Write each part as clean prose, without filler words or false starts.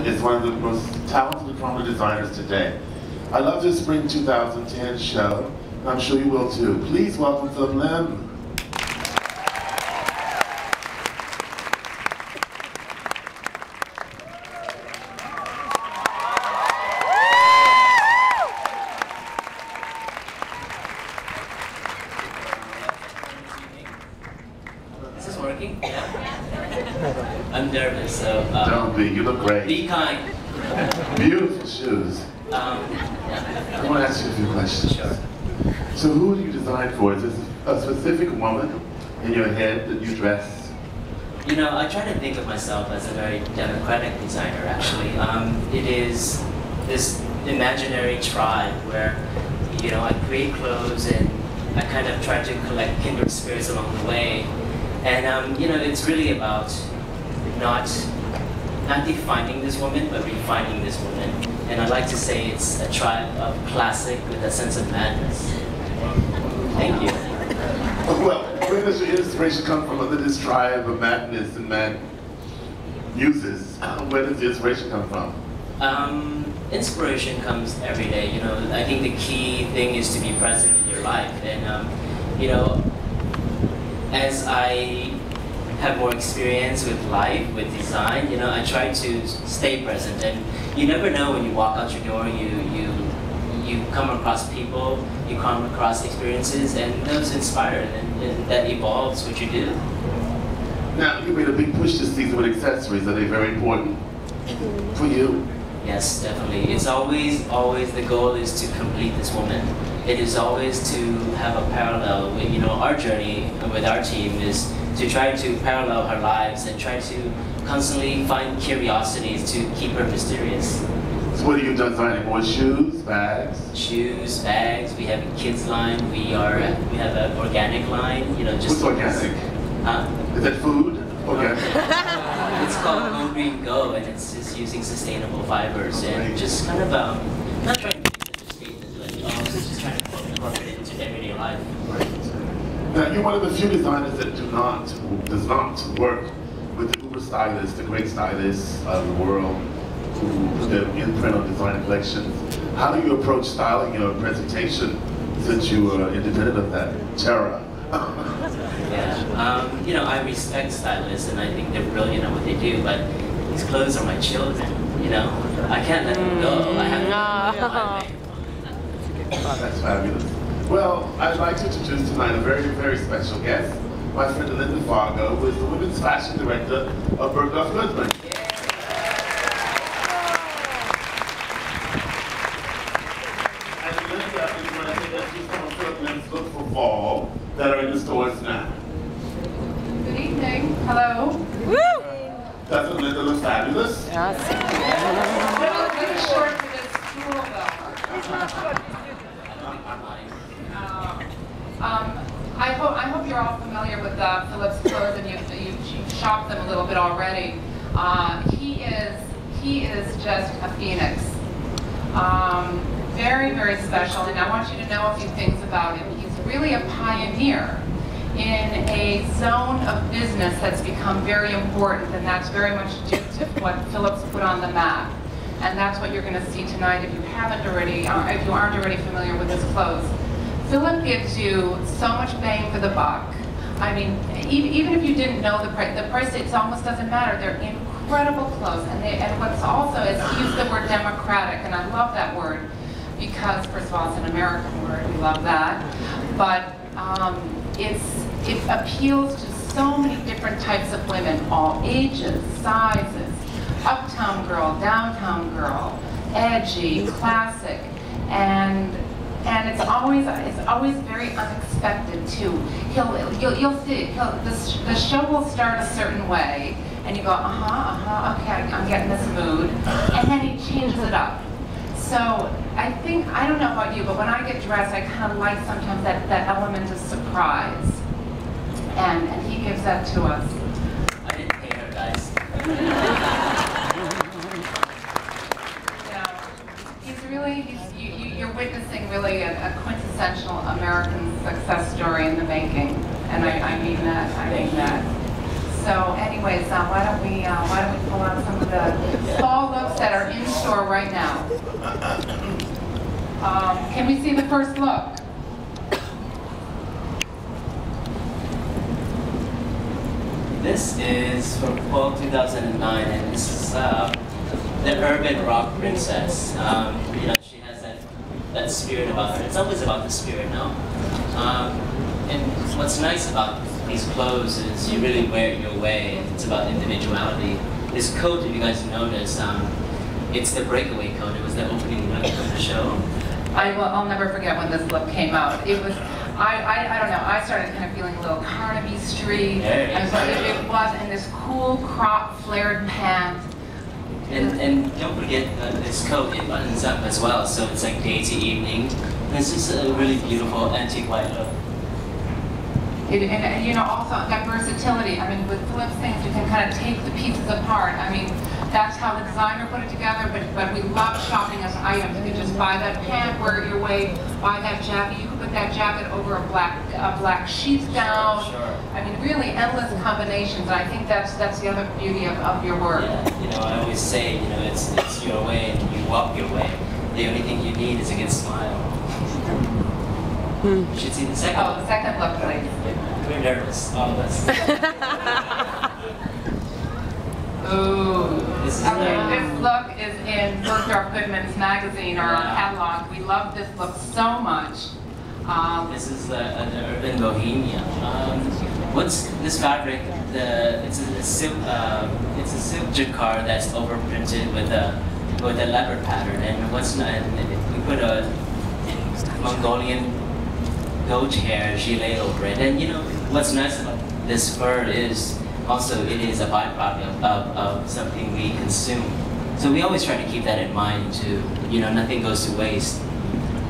Is one of the most talented and prominent designers today. I love this spring 2010 show, and I'm sure you will too. Please welcome Phillip Lim. Is this working? Yeah. I'm nervous, so... Don't be, you look great. Be kind. Beautiful shoes. I want to ask you a few questions. Sure. So who do you design for? Is this a specific woman in your head that you dress? You know, I try to think of myself as a very democratic designer, actually. It is this imaginary tribe where, you know, I create clothes and I kind of try to collect kindred spirits along the way. And, you know, it's really about not defining this woman, but refining this woman. And I like to say it's a tribe of classic with a sense of madness. Thank you. Well, where does your inspiration come from under this tribe of madness and mad muses? Where does the inspiration come from? Inspiration comes every day. You know, I think the key thing is to be present in your life. And, you know, as I have more experience with life, with design, you know, I try to stay present. And you never know when you walk out your door, you come across people, you come across experiences, and those inspire, and that evolves what you do. Now, you made a big push this season with accessories. Are they very important for you? Yes, definitely. It's always the goal is to complete this woman. It is always to have a parallel with, you know, our journey with our team is to try to parallel her lives and try to constantly find curiosities to keep her mysterious. So what are you designing? More shoes, bags? Shoes, bags. We have a kids line. We have an organic line. You know, just what's organic? Is that food? Organic. It's called Go Green Go, and it's just using sustainable fibers and just kind of not trying to make such a statement, but also just trying to incorporate it into everyday life. Now, you're one of the few designers that does not work with the uber stylists, the great stylists of the world who put their imprint on design collections. How do you approach styling your presentation since you are independent of that terror? Yeah, you know, I respect stylists and I think they're brilliant at what they do, but these clothes are my children, you know? I can't let them go. I have to That's fabulous. Well, I'd like to introduce tonight a very, very special guest, my friend Linda Fargo, who is the women's fashion director of Bergdorf Goodman. And Linda is going to take us through some of Phillip Lim's look for fall that are in the stores now. Good evening. Hello. Woo! Doesn't Linda look fabulous? Yes. A little short for this school, though. I hope you're all familiar with Phillip's clothes and you've shopped them a little bit already. He is just a phoenix. Very, very special, and I want you to know a few things about him. He's really a pioneer in a zone of business that's become very important, and that's very much due to what Phillip's put on the map. And that's what you're going to see tonight if you haven't already, if you aren't already familiar with his clothes. Phillip gives you so much bang for the buck. I mean, even if you didn't know the price, it almost doesn't matter. They're incredible clothes, and what's also is he used the word democratic, and I love that word because, first of all, it's an American word. We love that, but it appeals to so many different types of women, all ages, sizes, uptown girl, downtown girl, edgy, classic, and it's always very unexpected too. You'll see the show will start a certain way, and you go, okay, I'm getting this mood, and then he changes it up. So I don't know about you, but when I get dressed, I kind of like sometimes that element of surprise, and he gives that to us. I didn't pay her, guys. You're witnessing really a quintessential American success story in the making, and I mean that. So, anyways, why don't we pull out some of the fall looks store right now. Can we see the first look? This is from fall 2009, and this is the urban rock princess. You know, she has that spirit about her. It's always about the spirit now. And what's nice about these clothes is you really wear it your way, and it's about individuality. This coat, if you guys notice, it's the breakaway coat. It was the opening look of the show. I'll never forget when this look came out. It was, I don't know, I started kind of feeling a little Carnaby Street. It was in this cool crop flared pant. And don't forget this coat, it buttons up as well, so it's like day to evening. And it's just a really beautiful antique white look. And you know, also that versatility. I mean, with Phillip's things, you can kind of take the pieces apart. I mean, that's how the designer put it together, but we love shopping as items. You can just buy that pant, wear it your way, buy that jacket. You can put that jacket over a black sheath gown. Sure. I mean, really endless combinations. And I think that's the other beauty of your work. Yeah, you know, I always say, you know, it's your way and you walk your way. The only thing you need is a good smile. You should see the second Oh, look. the second look, please. We're nervous, all of us. Ooh. This is This look is in Bergdorf Goodman's magazine or Yeah. catalog. We love this look so much. This is an urban bohemian. What's this fabric? It's a silk jacquard that's overprinted with a leopard pattern. And we put a Mongolian goat hair gilet over it. And you know what's nice about this fur is also it is a byproduct of something we consume. So we always try to keep that in mind too. You know, nothing goes to waste.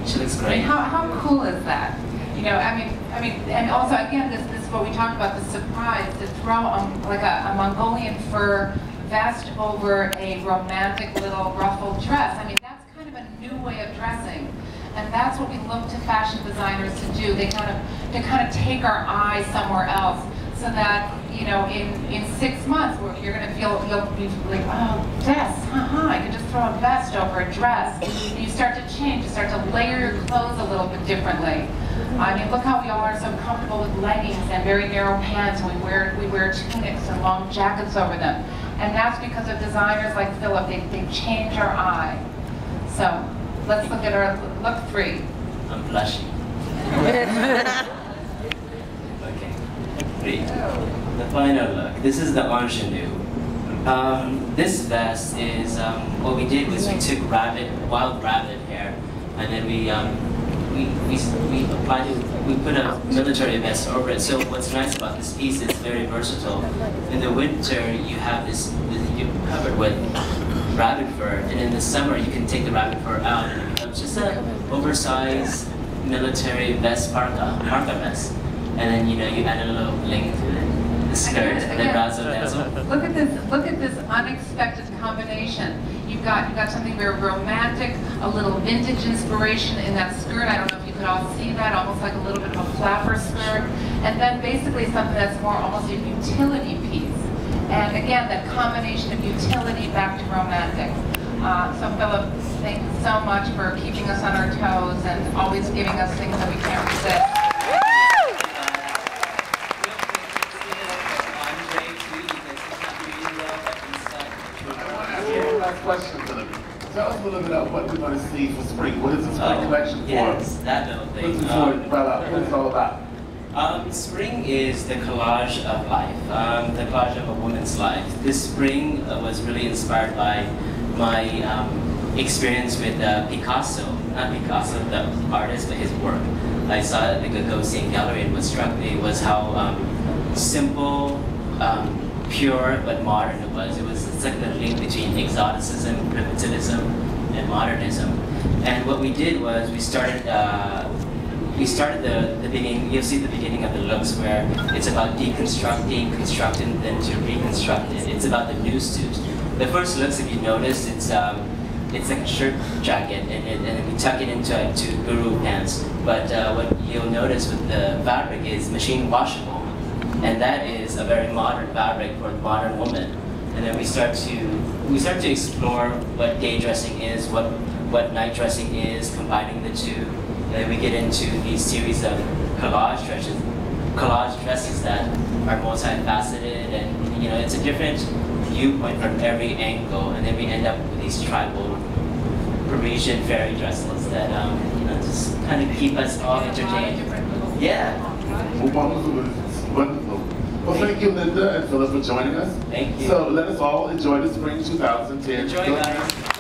She looks I great. mean, how cool is that? You know, I mean, and also again, this is what we talked about, the surprise to throw like a Mongolian fur vest over a romantic little ruffled dress. I mean, that's kind of a new way of dressing, and that's what we look to fashion designers to do. They kind of take our eye somewhere else, so that you know, in 6 months, where you're going to you'll be like, oh, Des, I can just throw a vest over a dress. And you start to change, you start to layer your clothes a little bit differently. I mean, look how we all are so comfortable with leggings and very narrow pants, and we wear tunics and long jackets over them. And that's because of designers like Phillip. They change our eye. So let's look at our look 3. I'm blushing. Okay. 3. The final look. This is the ingenue. This vest is what we did was we took wild rabbit hair, and then we applied it. We put a military vest over it. So what's nice about this piece is it's very versatile. In the winter, you have you're covered with rabbit fur, and in the summer, you can take the rabbit fur out, and it becomes just an oversized military vest, parka vest, and then you know you add a little bling to it, the skirt, the razzle dazzle. Look at this unexpected combination. You've got something very romantic, a little vintage inspiration in that skirt. I don't know if you could all see that, almost like a little bit of a flapper skirt, and then basically something that's more almost a utility piece. And again, that combination of utility back to romantic. So Phillip, thank you so much for keeping us on our toes and always giving us things that we can't resist. Last question, Phillip. Tell us a little bit about what we're going to see for spring. What is the spring collection for? Yes, that little thing. What is it all about? Spring is the collage of life, the collage of a woman's life. This spring was really inspired by my experience with Picasso. Not Picasso, the artist, but his work. I saw it at the Gagosian Gallery, and what struck me was how simple, pure, but modern it was. It's like the link between exoticism, primitivism, and modernism. And what we did was we started the beginning. You'll see the beginning of the looks where it's about deconstructing, constructing, then to reconstruct it. It's about the new suit. The first looks, if you notice, it's like a shirt jacket, and we tuck it into guru pants. But what you'll notice with the fabric is machine washable. And that is a very modern fabric for a modern woman. And then we start to we start to explore what day dressing is, what night dressing is, combining the two. And then we get into these series of collage dresses that are multifaceted, and it's a different viewpoint from every angle. And then we end up with these tribal Parisian fairy dresses that just kind of keep us all entertained. Yeah. Wonderful. Well, thank you, Linda and Phillip, for joining us. Thank you. So let us all enjoy the spring 2010. Enjoy, guys.